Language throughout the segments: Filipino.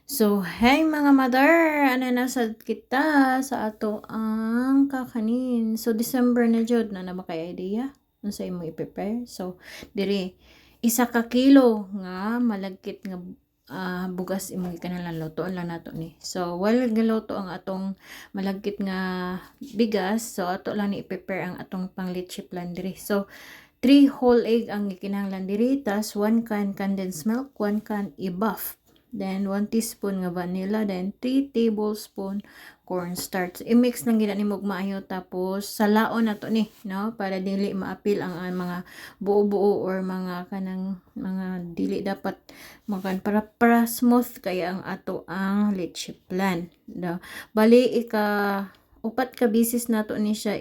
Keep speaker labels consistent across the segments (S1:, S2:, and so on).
S1: So, hey mga mother! Ano na sad kita sa ato ang kakanin. So, December na jud na ba kay idea? Ano sa imo i-prepare? So, diri, 1 ka kilo nga malagkit nga bugas imo gikanalan lutoon lang nato ni. So, while galuto ang atong malagkit nga bigas, so ato lang ni i-prepare ang atong pang leche plan diri. So, 3 whole egg ang gikinahanglan diri, tas 1 can condensed milk, 1 can i-buff. Then 1 teaspoon nga vanilla, then 3 tablespoon cornstarch. I-mix lang gid nimo maayo, tapos salaon nato ni, no, para dili maapil ang mga buo-buo or mga kanang mga dili dapat makan, para smooth kaya ang ato ang leche plan. No? Bali upat ka bisis nato ni siya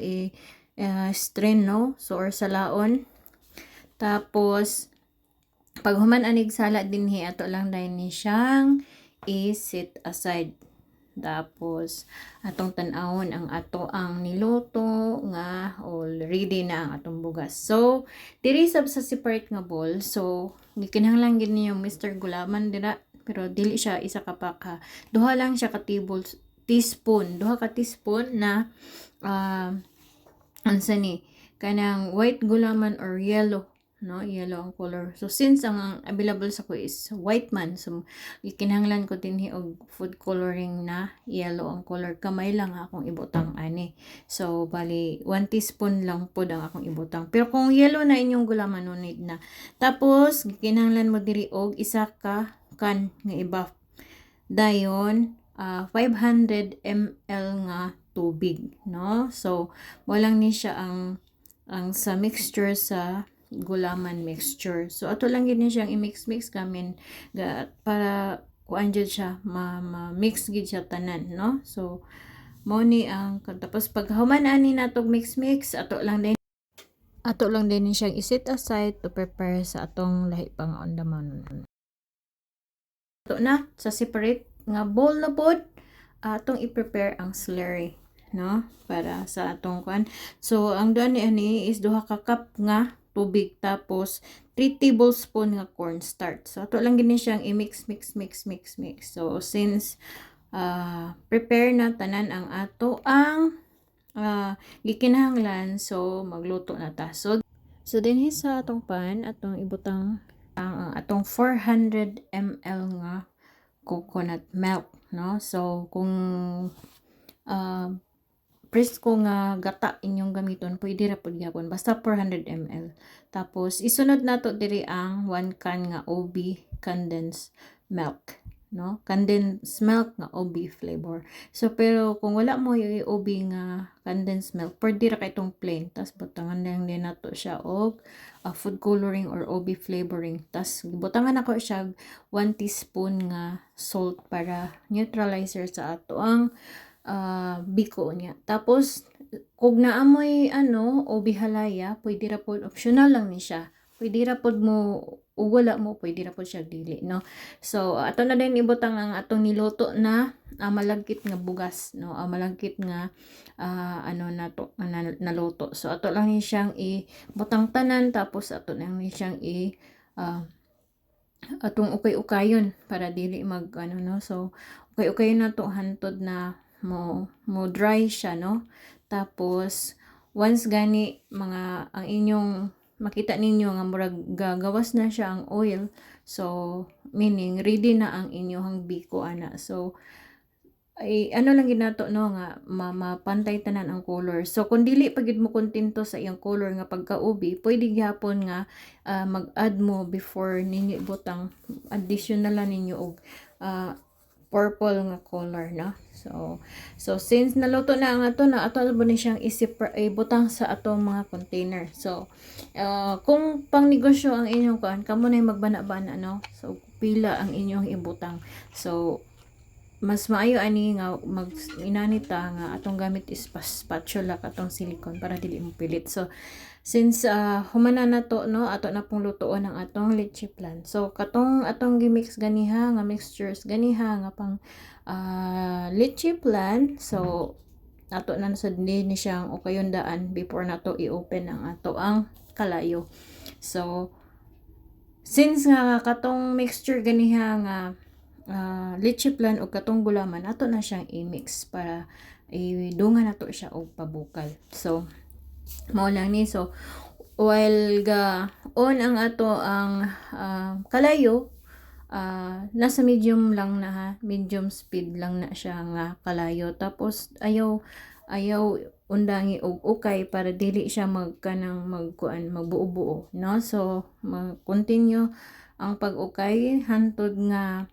S1: strain, no, so or salaon. Tapos pag human anig sala dinhi, ato lang dahil ni siyang i-set aside. Tapos atong tan-awon ang ato ang niluto nga already na ang atong bugas. So diri sa separate nga bowl, so gikinahanglan gid niyo Mr. Gulaman dira, pero dili siya isa ka pa ka. Duha lang siya ka teaspoon, duha ka teaspoon na ansa ni kanang white gulaman or yellow, no, yellow ang color. So since ang available sa ko is white man, so gikinahanglan ko dinhi og food coloring na yellow ang color. Kamay lang akong ibutang ani. So bali 1 teaspoon lang pod ang akong ibutang. Pero kung yellow na inyong gulaman, no need na. Tapos gikinahanglan mo diri og 1 ka can nga i-buff. Dayon 500 ml nga tubig, no? So walang ni siya ang sa mixture sa gulaman mixture. So ato lang gid ni siyang i-mix gamin para kuan jud siya ma-mix gid siya tanan, no? So mao ni ang tapos pag human ani natog mix ato lang din ni siyang i-set aside to prepare sa atong lahi pang ondaman. Ito na sa separate nga bowl na pod atong i-prepare ang slurry, no, para sa atong kuan. So ang duan ni ani is 2 ka cup nga tubig, tapos 3 tablespoon nga cornstarch. So ato lang gini siyang i-mix. So since prepare na tanan ang ato ang gikinahanglan, so magluto na ta. So dinhi sa atong pan atong ibutang ang atong 400 ml nga coconut milk, no? So kung presko nga gata inyong gamiton, pwede ra pud gyapon, basta 400 ml. Tapos isunod nato diri ang 1 can nga OB condensed milk, no? Condensed milk nga OB flavor. So pero kung wala mo yung OB nga condensed milk, pwede ra kay itong plain. Tas butangan lang din nato siya og food coloring or OB flavoring. Tas butangan ako siya 1 teaspoon nga salt para neutralizer sa ato ang biko niya. Tapos kung naamoy OB halaya, pwede ra pod, optional lang ni siya. Pwede ra pod mo ug wala mo, pwede ra pod siya dili, no. So ato na din ibutang ang atong niluto na malagkit nga bugas, no, malagkit nga nato naluto. So ato lang ni siyang ibutang tanan, tapos ato lang ni siyang atong ukay-ukayon para dili mag no. So ukay-ukayon nato hantod na mo dry siya, no. Tapos once gani mga ang inyong makita ninyo nga murag gagawas na siya ang oil, so meaning ready na ang inyong biko ana. So ay lang ginato, no, nga mapantay tanan ang color. So kung dili pagid mo kontento sa iyang color nga pagka-ubi, pwede gyapon nga mag-add mo before ninyo ibutang, additional lang ninyo og purple nga color, no. So since naluto na ang ato ni siyang ibutang sa atong mga container. So kung pang negosyo ang inyong kuan, kamo na magbana-bana, no. So pila ang inyong ibutang. So mas maayo ani nga inanita nga atong gamit is spatula katong silicone para dili mo pilit. So since humana na to, no, ato na pong lutoon ang atong leche plan. So katong atong gimix ganiha nga mixtures ganiha nga pang leche plan. So ato na sa ni siyang ukayon daan before nato i-open ang ato ang kalayo. So since nga katong mixture ganiha nga leche plan o katong gulaman ato na siyang i-mix para idungan nato siya og pabukal. So mao lang ni. So while ga on ang ato ang kalayo, nasa medium lang na ha, medium speed lang na siya nga kalayo. Tapos ayaw undangi og ukay para dili siya magkanang magbuo-buo, no? So mag-continue ang pag-ukay hantod nga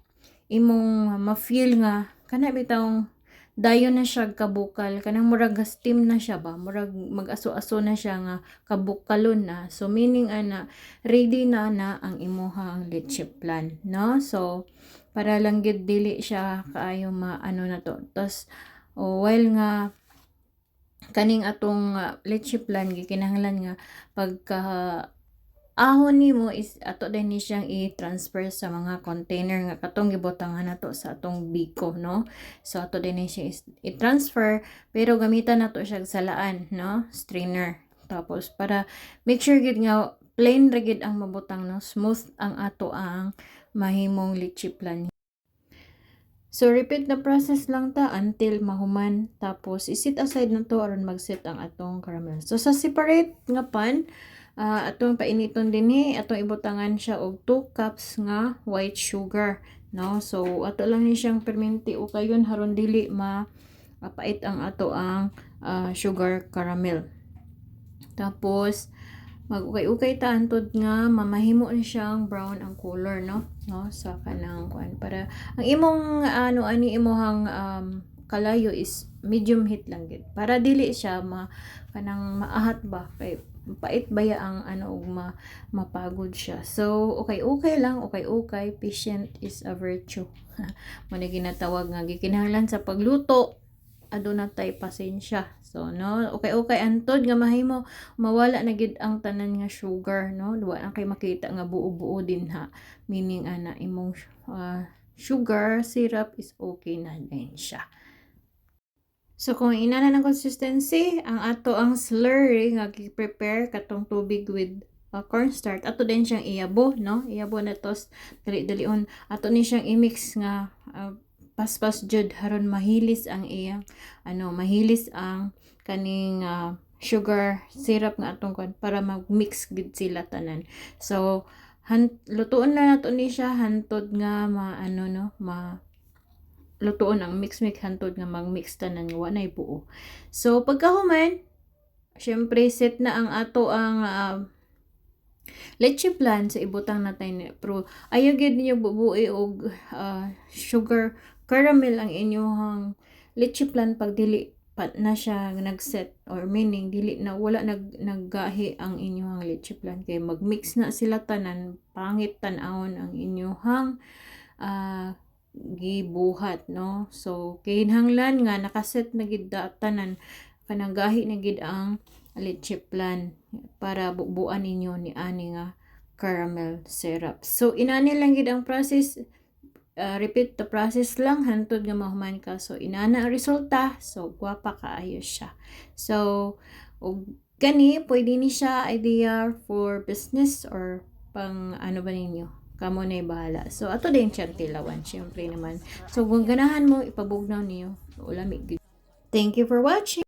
S1: imong ma-feel nga kana bitawng dayon na siya kabukal, kanang murag steam na siya ba, murag mag-aso-aso na siya nga kabukalon na. So meaning ana ready na ang imuhang leche plan, no? So para lang gid dili siya kaayo maano na to. Tas while nga kaning atong leche plan gikinahanglan nga pagka ahon nimo is ato din ni siyang i-transfer sa mga container nga katong gibutangan nato sa atong biko, no? So ato din ni siya i-transfer pero gamitan nato siya salaan, no? Strainer. Tapos para make sure gid nga plain ra gid ang mabutang, no? Smooth ang ato ang mahimong leche plan. So repeat the process lang ta until mahuman, tapos i-set aside na to aron mag-set ang atong caramel. So sa separate nga pan, atong painiton dinhi, atong ibutangan siya og 2 cups nga white sugar, no? So ato lang ni siyang perminti o kayon haron dili mapait ang ato ang sugar caramel. Tapos mag-ukay-ukay ta antod nga mamahimo ni siyang brown ang color, no sa kanang kuan, para ang imong ani imong kalayo is medium heat lang gid para dili siya kanang maahat ba kay pait baya ang ug mapagod siya. So okay lang, okay, patient is a virtue. Mo na ginatawag nga gikinahanglan sa pagluto aduna tay pasensya. So no, okay antod nga mahimo mawala na gid ang tanan nga sugar, no? Wa na kay makita nga buo-buo din ha. Meaning ana imong sugar syrup is okay na din siya. So kung inana ng consistency ang ato ang slurry nga gi-prepare katong tubig with cornstarch, ato din siyang iyabo, no? Iyabo na tos dali-dalion. Ato ni siyang i-mix nga paspas jud haron mahilis ang iyang mahilis ang kaning sugar syrup nga atong kon para mag-mix gid sila tanan. So lutuon na nato ni siya hantod nga lutuon ang mix hantod nga mag-mix tanan nga wa nay buo. So pagkahuman, syempre set na ang ato ang leche plan sa ibutang natin, pero ayaw gid niyo bubui og sugar caramel ang inyong leche plan pag dili pa na siya nagset, or meaning dili na wala naggahi ang inyong leche plan kay magmix na sila tanan, pangit tan-awon ang inyong gibuhat, no? So kinahanglan nga nakaset na gid tanan kanang gahi na gid ang leche plan para bubuan ninyo ni ani nga caramel syrup. So inani lang gid ang process, repeat the process lang hantod nga mahuman ka. So inana ang resulta, so gwapa kaayo siya. So og gani pwede ni siya idea for business or pang ba ninyo, kamo na bahala. So ato din siyang tilawan syempre naman. So kung ganahan mo ipabugnaw niyo, ulami. Thank you for watching.